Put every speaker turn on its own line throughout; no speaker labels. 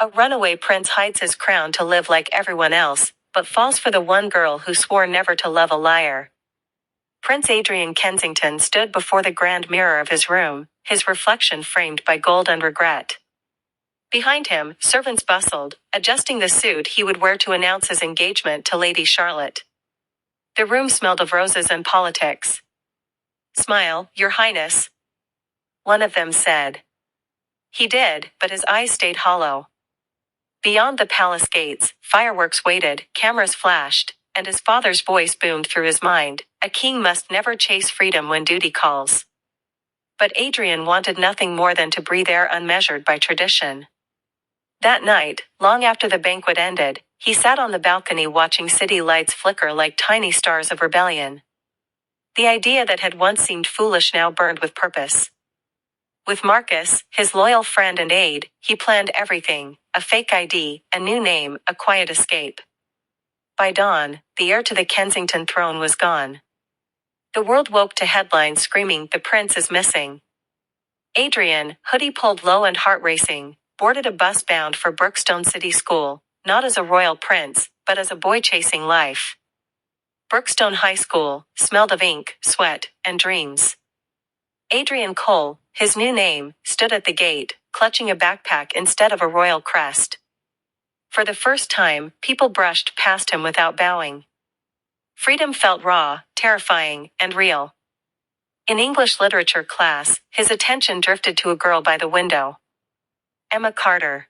A runaway prince hides his crown to live like everyone else, but falls for the one girl who swore never to love a liar. Prince Adrian Kensington stood before the grand mirror of his room, his reflection framed by gold and regret. Behind him, servants bustled, adjusting the suit he would wear to announce his engagement to Lady Charlotte. The room smelled of roses and politics. "Smile, Your Highness," one of them said. He did, but his eyes stayed hollow. Beyond the palace gates, fireworks waited, cameras flashed, and his father's voice boomed through his mind, "A king must never chase freedom when duty calls." But Adrian wanted nothing more than to breathe air unmeasured by tradition. That night, long after the banquet ended, he sat on the balcony watching city lights flicker like tiny stars of rebellion. The idea that had once seemed foolish now burned with purpose. With Marcus, his loyal friend and aide, he planned everything: a fake ID, a new name, a quiet escape. By dawn, the heir to the Kensington throne was gone. The world woke to headlines screaming, "The prince is missing." Adrian, hoodie pulled low and heart racing, boarded a bus bound for Brookstone City School, not as a royal prince, but as a boy chasing life. Brookstone High School smelled of ink, sweat, and dreams. Adrian Cole, his new name, stood at the gate, clutching a backpack instead of a royal crest. For the first time, people brushed past him without bowing. Freedom felt raw, terrifying, and real. In English literature class, his attention drifted to a girl by the window. Emma Carter.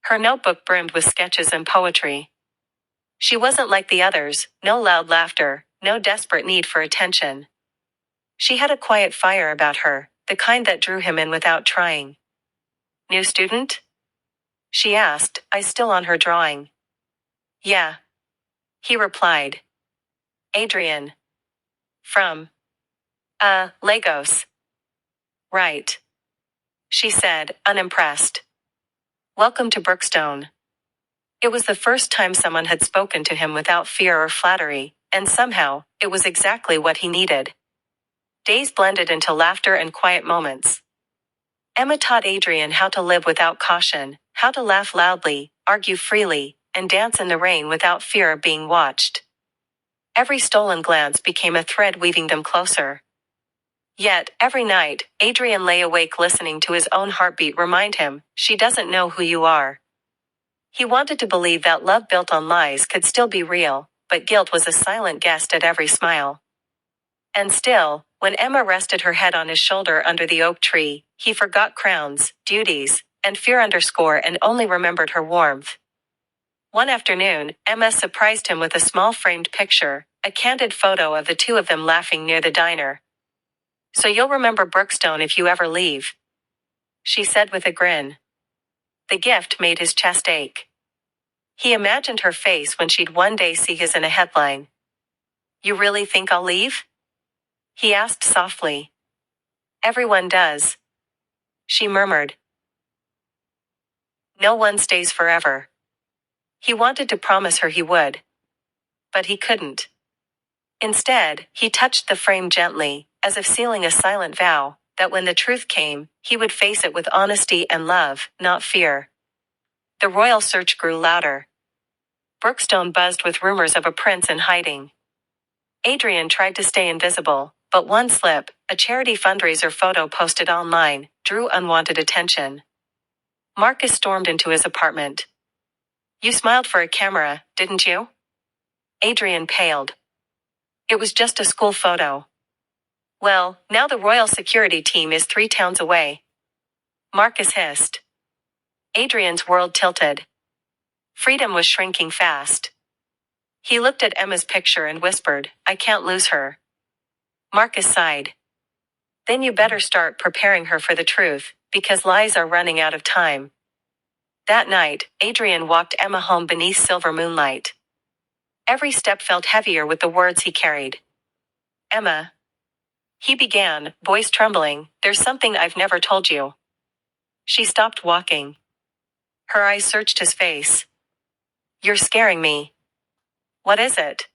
Her notebook brimmed with sketches and poetry. She wasn't like the others, no loud laughter, no desperate need for attention. She had a quiet fire about her, the kind that drew him in without trying. "New student?" she asked, eyes still on her drawing. "Yeah," he replied. "Adrian. From Lagos." "Right," she said, unimpressed. "Welcome to Brookstone." It was the first time someone had spoken to him without fear or flattery, and somehow, it was exactly what he needed. Days blended into laughter and quiet moments. Emma taught Adrian how to live without caution, how to laugh loudly, argue freely, and dance in the rain without fear of being watched. Every stolen glance became a thread weaving them closer. Yet, every night, Adrian lay awake listening to his own heartbeat remind him, "She doesn't know who you are." He wanted to believe that love built on lies could still be real, but guilt was a silent guest at every smile. And still, when Emma rested her head on his shoulder under the oak tree, he forgot crowns, duties, and fear and only remembered her warmth. One afternoon, Emma surprised him with a small framed picture, a candid photo of the two of them laughing near the diner. "So you'll remember Brookstone if you ever leave," she said with a grin. The gift made his chest ache. He imagined her face when she'd one day see his in a headline. "You really think I'll leave?" he asked softly. "Everyone does," she murmured. "No one stays forever." He wanted to promise her he would. But he couldn't. Instead, he touched the frame gently, as if sealing a silent vow, that when the truth came, he would face it with honesty and love, not fear. The royal search grew louder. Brookstone buzzed with rumors of a prince in hiding. Adrian tried to stay invisible, but one slip, a charity fundraiser photo posted online, drew unwanted attention. Marcus stormed into his apartment. "You smiled for a camera, didn't you?" Adrian paled. "It was just a school photo." "Well, now the royal security team is 3 towns away," Marcus hissed. Adrian's world tilted. Freedom was shrinking fast. He looked at Emma's picture and whispered, "I can't lose her." Marcus sighed. "Then you better start preparing her for the truth, because lies are running out of time." That night, Adrian walked Emma home beneath silver moonlight. Every step felt heavier with the words he carried. "Emma," he began, voice trembling, "there's something I've never told you." She stopped walking. Her eyes searched his face. "You're scaring me." "What is it?"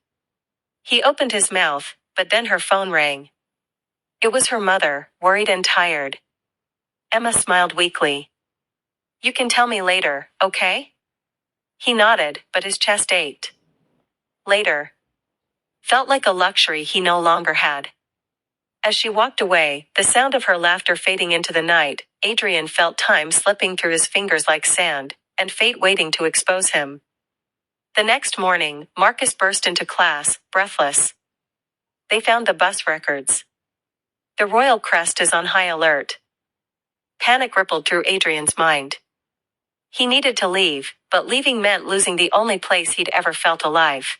He opened his mouth, but then her phone rang. It was her mother, worried and tired. Emma smiled weakly. You can tell me later, okay? He nodded, but his chest ached. Later. Felt like a luxury he no longer had. As she walked away, the sound of her laughter fading into the night, Adrian felt time slipping through his fingers like sand, and fate waiting to expose him. The next morning, Marcus burst into class, breathless. They found the bus records. The royal crest is on high alert. Panic rippled through Adrian's mind. He needed to leave, but leaving meant losing the only place he'd ever felt alive.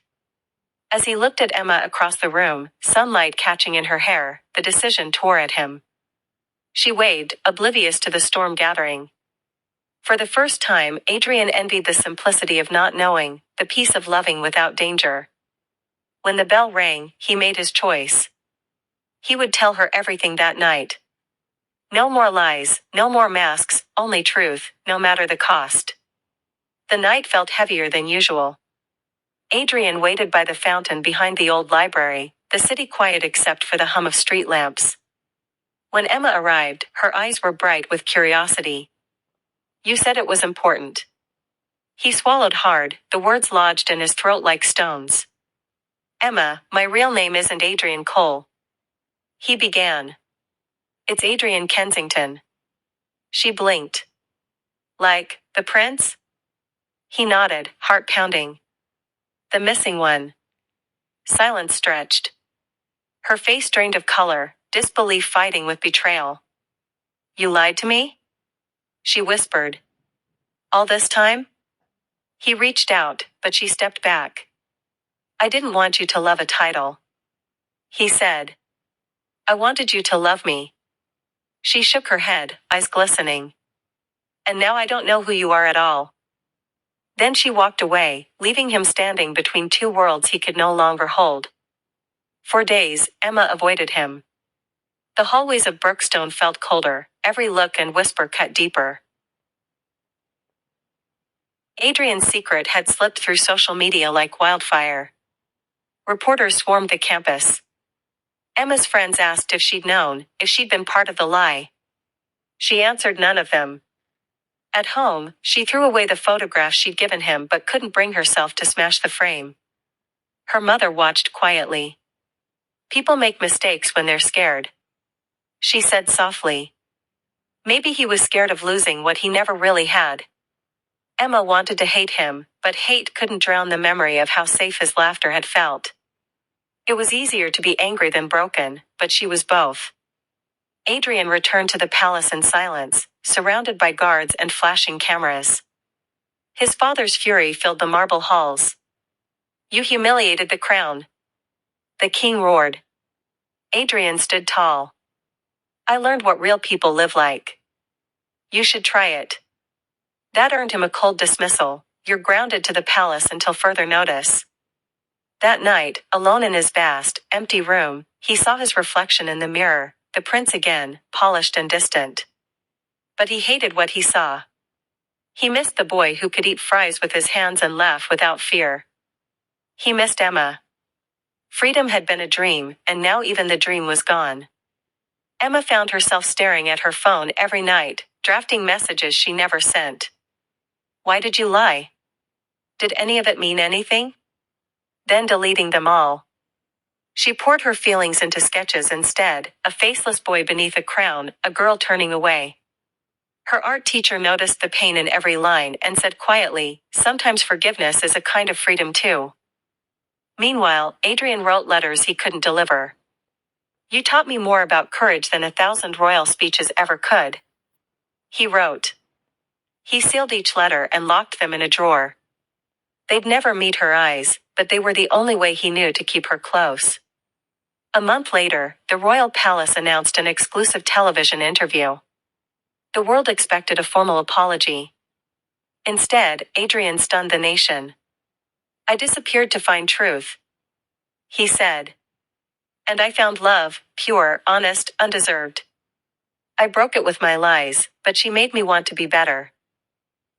As he looked at Emma across the room, sunlight catching in her hair, the decision tore at him. She waved, oblivious to the storm gathering. For the first time, Adrian envied the simplicity of not knowing, the peace of loving without danger. When the bell rang, he made his choice. He would tell her everything that night. No more lies, no more masks, only truth, no matter the cost. The night felt heavier than usual. Adrian waited by the fountain behind the old library, the city quiet except for the hum of street lamps. When Emma arrived, her eyes were bright with curiosity. You said it was important. He swallowed hard, the words lodged in his throat like stones. Emma, my real name isn't Adrian Cole. He began. It's Adrian Kensington. She blinked. Like, the prince? He nodded, heart pounding. The missing one. Silence stretched. Her face drained of color, disbelief fighting with betrayal. You lied to me? She whispered. All this time? He reached out, but she stepped back. I didn't want you to love a title. He said. I wanted you to love me. She shook her head, eyes glistening. And now I don't know who you are at all. Then she walked away, leaving him standing between two worlds he could no longer hold. For days, Emma avoided him. The hallways of Brookstone felt colder, every look and whisper cut deeper. Adrian's secret had slipped through social media like wildfire. Reporters swarmed the campus. Emma's friends asked if she'd known, if she'd been part of the lie. She answered none of them. At home, she threw away the photograph she'd given him but couldn't bring herself to smash the frame. Her mother watched quietly. People make mistakes when they're scared. She said softly. Maybe he was scared of losing what he never really had. Emma wanted to hate him, but hate couldn't drown the memory of how safe his laughter had felt. It was easier to be angry than broken, but she was both. Adrian returned to the palace in silence, surrounded by guards and flashing cameras. His father's fury filled the marble halls. You humiliated the crown. The king roared. Adrian stood tall. I learned what real people live like. You should try it. That earned him a cold dismissal. You're grounded to the palace until further notice. That night, alone in his vast, empty room, he saw his reflection in the mirror, the prince again, polished and distant. But he hated what he saw. He missed the boy who could eat fries with his hands and laugh without fear. He missed Emma. Freedom had been a dream, and now even the dream was gone. Emma found herself staring at her phone every night, drafting messages she never sent. Why did you lie? Did any of it mean anything? Then deleting them all. She poured her feelings into sketches instead, a faceless boy beneath a crown, a girl turning away. Her art teacher noticed the pain in every line and said quietly, sometimes forgiveness is a kind of freedom too. Meanwhile, Adrian wrote letters he couldn't deliver. You taught me more about courage than 1,000 royal speeches ever could. He wrote. He sealed each letter and locked them in a drawer. They'd never meet her eyes, but they were the only way he knew to keep her close. A month later, the royal palace announced an exclusive television interview. The world expected a formal apology. Instead, Adrian stunned the nation. I disappeared to find truth. He said. And I found love, pure, honest, undeserved. I broke it with my lies, but she made me want to be better.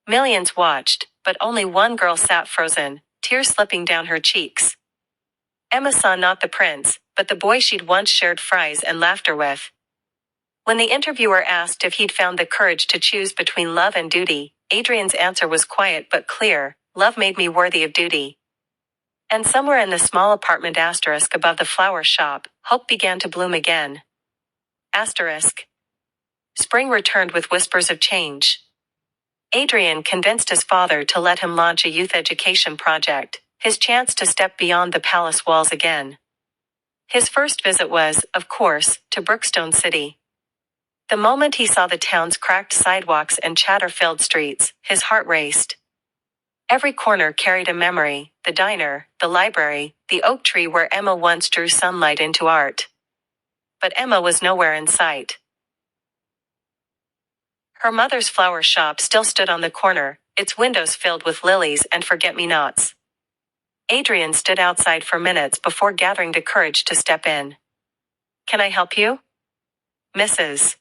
Millions watched, but only one girl sat frozen, tears slipping down her cheeks. Emma saw not the prince, but the boy she'd once shared fries and laughter with. When the interviewer asked if he'd found the courage to choose between love and duty, Adrian's answer was quiet but clear: love made me worthy of duty. And somewhere in the small apartment asterisk above the flower shop, hope began to bloom again. Asterisk. Spring returned with whispers of change. Adrian convinced his father to let him launch a youth education project, his chance to step beyond the palace walls again. His first visit was, of course, to Brookstone City. The moment he saw the town's cracked sidewalks and chatter-filled streets, his heart raced. Every corner carried a memory: the diner, the library, the oak tree where Emma once drew sunlight into art. But Emma was nowhere in sight. Her mother's flower shop still stood on the corner, its windows filled with lilies and forget-me-nots. Adrian stood outside for minutes before gathering the courage to step in. "Can I help you?" "Mrs.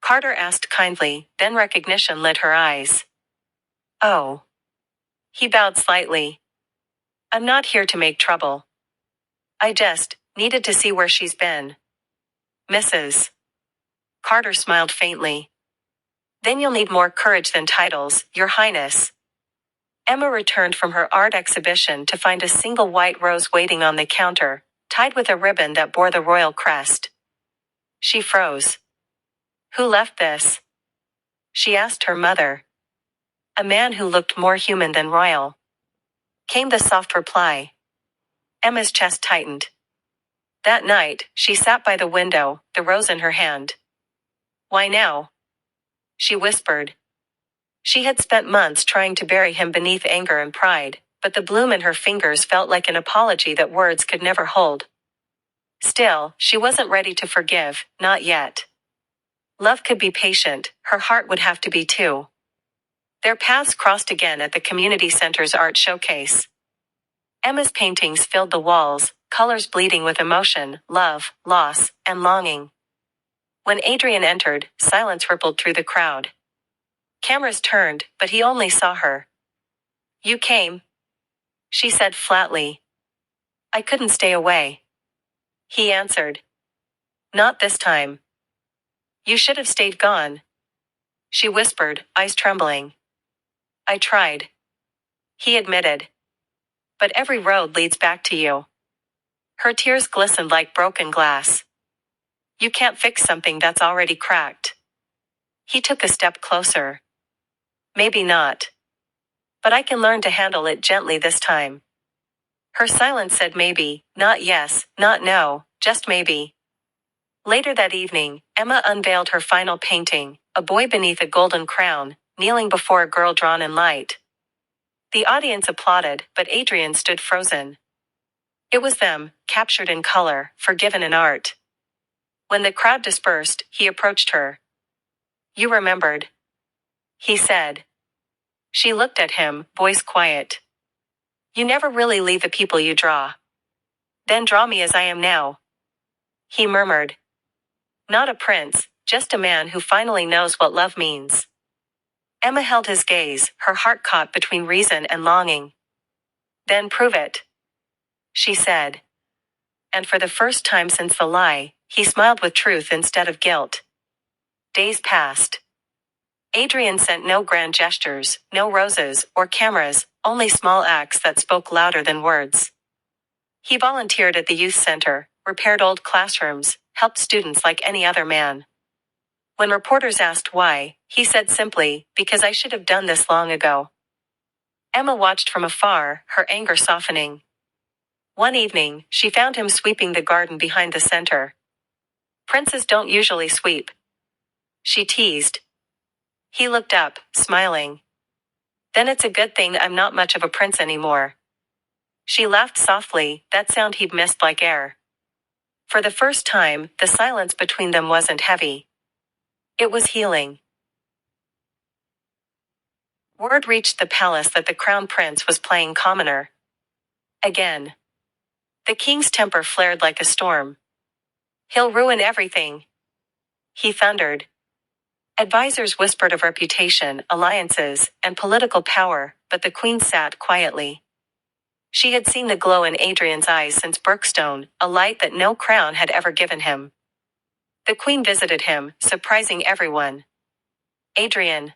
Carter asked kindly, then recognition lit her eyes. "Oh." He bowed slightly. "I'm not here to make trouble. I just needed to see where she's been." "Mrs. Carter smiled faintly. "Then you'll need more courage than titles, Your Highness." Emma returned from her art exhibition to find a single white rose waiting on the counter, tied with a ribbon that bore the royal crest. She froze. "Who left this?" she asked her mother. "A man who looked more human than royal," came the soft reply. Emma's chest tightened. That night, she sat by the window, the rose in her hand. "Why now?" she whispered. She had spent months trying to bury him beneath anger and pride, but the bloom in her fingers felt like an apology that words could never hold. Still, she wasn't ready to forgive, not yet. Love could be patient, her heart would have to be too. Their paths crossed again at the community center's art showcase. Emma's paintings filled the walls, colors bleeding with emotion, love, loss, and longing. When Adrian entered, silence rippled through the crowd. Cameras turned, but he only saw her. "You came," she said flatly. "I couldn't stay away," he answered. "Not this time." "You should have stayed gone," she whispered, eyes trembling. "I tried," he admitted. "But every road leads back to you." Her tears glistened like broken glass. "You can't fix something that's already cracked." He took a step closer. "Maybe not. But I can learn to handle it gently this time." Her silence said maybe, not yes, not no, just maybe. Later that evening, Emma unveiled her final painting, a boy beneath a golden crown, kneeling before a girl drawn in light. The audience applauded, but Adrian stood frozen. It was them, captured in color, forgiven in art. When the crowd dispersed, he approached her. "You remembered," he said. She looked at him, voice quiet. "You never really leave the people you draw." "Then draw me as I am now," he murmured. "Not a prince, just a man who finally knows what love means." Emma held his gaze, her heart caught between reason and longing. "Then prove it," she said. And for the first time since the lie, he smiled with truth instead of guilt. Days passed. Adrian sent no grand gestures, no roses or cameras, only small acts that spoke louder than words. He volunteered at the youth center, repaired old classrooms, helped students like any other man. When reporters asked why, he said simply, "Because I should have done this long ago." Emma watched from afar, her anger softening. One evening, she found him sweeping the garden behind the center. "Princes don't usually sweep," she teased. He looked up, smiling. "Then it's a good thing I'm not much of a prince anymore." She laughed softly, that sound he'd missed like air. For the first time, the silence between them wasn't heavy. It was healing. Word reached the palace that the crown prince was playing commoner. Again. The king's temper flared like a storm. "He'll ruin everything," he thundered. Advisors whispered of reputation, alliances, and political power, but the queen sat quietly. She had seen the glow in Adrian's eyes since Brookstone, a light that no crown had ever given him. The queen visited him, surprising everyone. Adrian,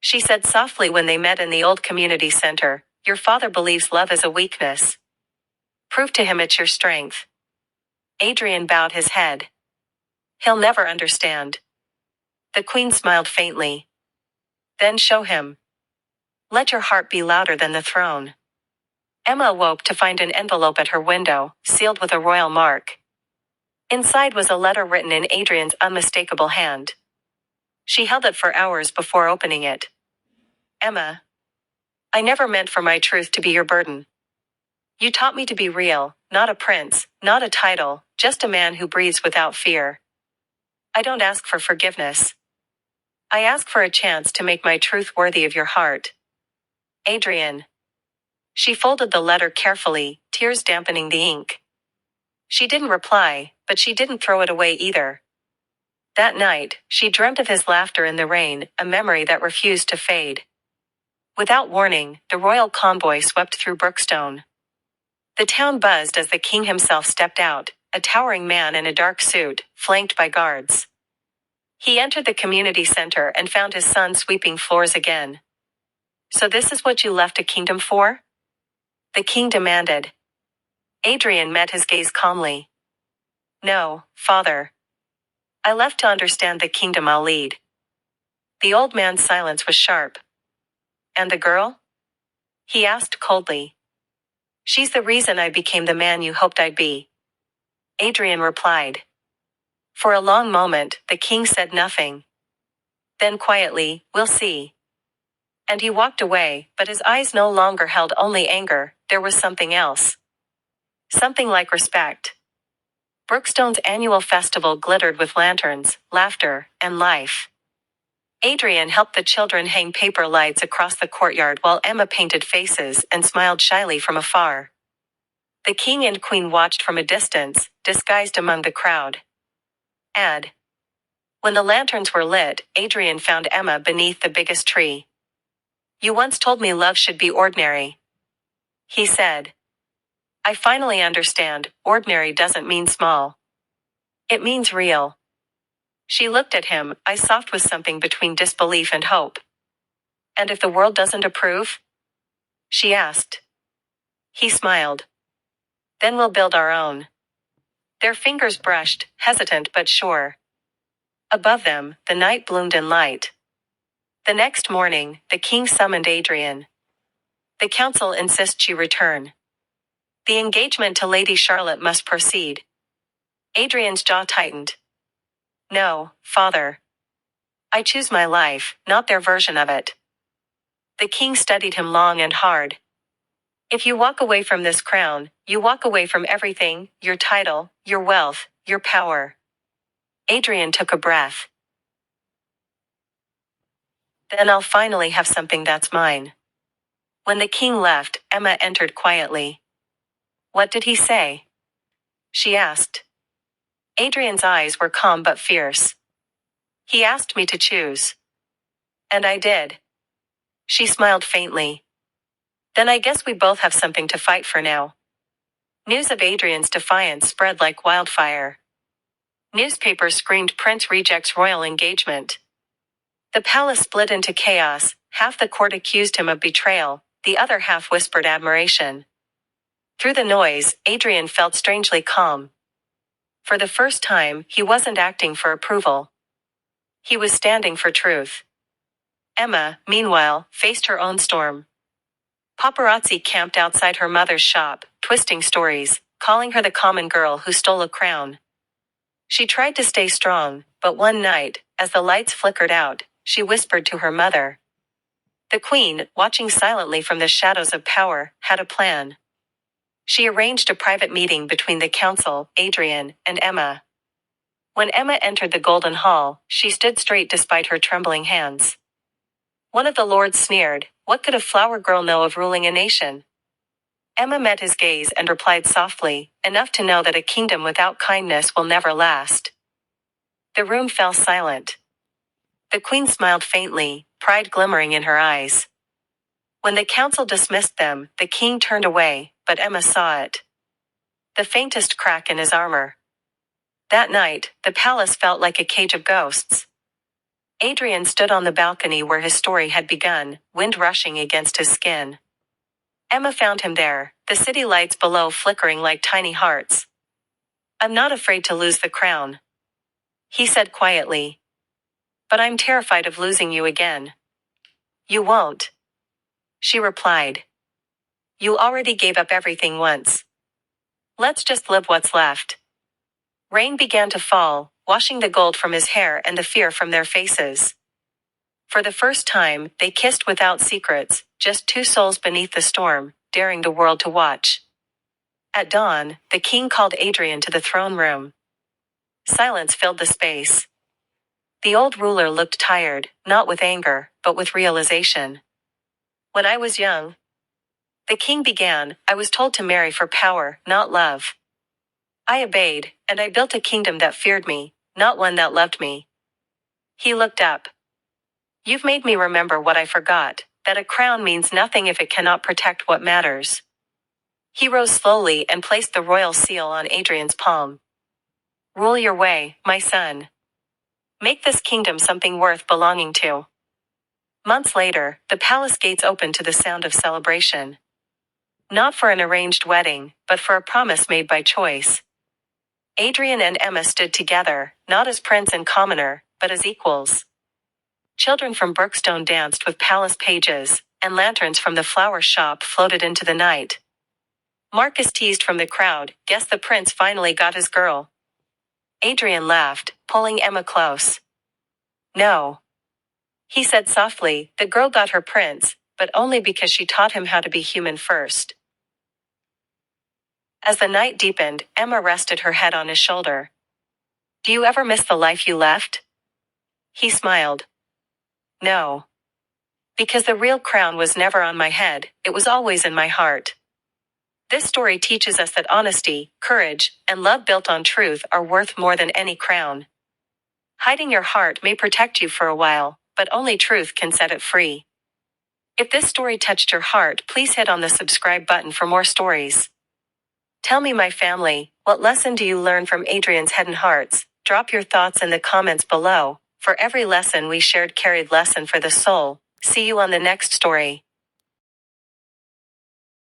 she said softly when they met in the old community center, your father believes love is a weakness. Prove to him it's your strength. Adrian bowed his head. He'll never understand. The queen smiled faintly. Then show him. Let your heart be louder than the throne. Emma awoke to find an envelope at her window, sealed with a royal mark. Inside was a letter written in Adrian's unmistakable hand. She held it for hours before opening it. Emma, I never meant for my truth to be your burden. You taught me to be real, not a prince, not a title, just a man who breathes without fear. I don't ask for forgiveness. I ask for a chance to make my truth worthy of your heart. Adrian. She folded the letter carefully, tears dampening the ink. She didn't reply, but she didn't throw it away either. That night, she dreamt of his laughter in the rain, a memory that refused to fade. Without warning, the royal convoy swept through Brookstone. The town buzzed as the king himself stepped out, a towering man in a dark suit, flanked by guards. He entered the community center and found his son sweeping floors again. So this is what you left a kingdom for? The king demanded. Adrian met his gaze calmly. No, father. I left to understand the kingdom I'll lead. The old man's silence was sharp. And the girl? He asked coldly. She's the reason I became the man you hoped I'd be. Adrian replied. For a long moment, the king said nothing. Then quietly, we'll see. And he walked away, but his eyes no longer held only anger, there was something else. Something like respect. Brookstone's annual festival glittered with lanterns, laughter, and life. Adrian helped the children hang paper lights across the courtyard while Emma painted faces and smiled shyly from afar. The king and queen watched from a distance, disguised among the crowd. When the lanterns were lit, Adrian found Emma beneath the biggest tree. You once told me love should be ordinary. He said. I finally understand, ordinary doesn't mean small. It means real. She looked at him, eyes soft with something between disbelief and hope. And if the world doesn't approve? She asked. He smiled. Then we'll build our own. Their fingers brushed, hesitant but sure. Above them, the night bloomed in light. The next morning, the king summoned Adrian. The council insists she return. The engagement to Lady Charlotte must proceed. Adrian's jaw tightened. No, father. I choose my life, not their version of it. The king studied him long and hard. If you walk away from this crown, you walk away from everything, your title, your wealth, your power. Adrian took a breath. Then I'll finally have something that's mine. When the king left, Emma entered quietly. What did he say? She asked. Adrian's eyes were calm but fierce. He asked me to choose. And I did. She smiled faintly. Then I guess we both have something to fight for now. News of Adrian's defiance spread like wildfire. Newspapers screamed Prince rejects royal engagement. The palace split into chaos, half the court accused him of betrayal, the other half whispered admiration. Through the noise, Adrian felt strangely calm. For the first time, he wasn't acting for approval. He was standing for truth. Emma, meanwhile, faced her own storm. Paparazzi camped outside her mother's shop, twisting stories, calling her the common girl who stole a crown. She tried to stay strong, but one night, as the lights flickered out, she whispered to her mother. The queen, watching silently from the shadows of power, had a plan. She arranged a private meeting between the council, Adrian, and Emma. When Emma entered the Golden Hall, she stood straight despite her trembling hands. One of the lords sneered, what could a flower girl know of ruling a nation? Emma met his gaze and replied softly, enough to know that a kingdom without kindness will never last. The room fell silent. The queen smiled faintly, pride glimmering in her eyes. When the council dismissed them, the king turned away, but Emma saw it. The faintest crack in his armor. That night, the palace felt like a cage of ghosts. Adrian stood on the balcony where his story had begun, wind rushing against his skin. Emma found him there, the city lights below flickering like tiny hearts. "I'm not afraid to lose the crown," he said quietly. "But I'm terrified of losing you again." "You won't," she replied. "You already gave up everything once. Let's just live what's left." Rain began to fall, washing the gold from his hair and the fear from their faces. For the first time, they kissed without secrets, just two souls beneath the storm, daring the world to watch. At dawn, the king called Adrian to the throne room. Silence filled the space. The old ruler looked tired, not with anger, but with realization. "When I was young," the king began, "I was told to marry for power, not love. I obeyed, and I built a kingdom that feared me, not one that loved me." He looked up. "You've made me remember what I forgot, that a crown means nothing if it cannot protect what matters." He rose slowly and placed the royal seal on Adrian's palm. "Rule your way, my son. Make this kingdom something worth belonging to." Months later, the palace gates opened to the sound of celebration. Not for an arranged wedding, but for a promise made by choice. Adrian and Emma stood together, not as prince and commoner, but as equals. Children from Brookstone danced with palace pages, and lanterns from the flower shop floated into the night. Marcus teased from the crowd, "Guess the prince finally got his girl." Adrian laughed, pulling Emma close. "No," he said softly, "the girl got her prince, but only because she taught him how to be human first." As the night deepened, Emma rested her head on his shoulder. "Do you ever miss the life you left?" He smiled. "No. Because the real crown was never on my head, it was always in my heart." This story teaches us that honesty, courage, and love built on truth are worth more than any crown. Hiding your heart may protect you for a while, but only truth can set it free. If this story touched your heart, please hit on the subscribe button for more stories. Tell me, my family, what lesson do you learn from Adrian's Hidden Hearts? Drop your thoughts in the comments below. For every lesson we shared carried lesson for the soul. See you on the next story.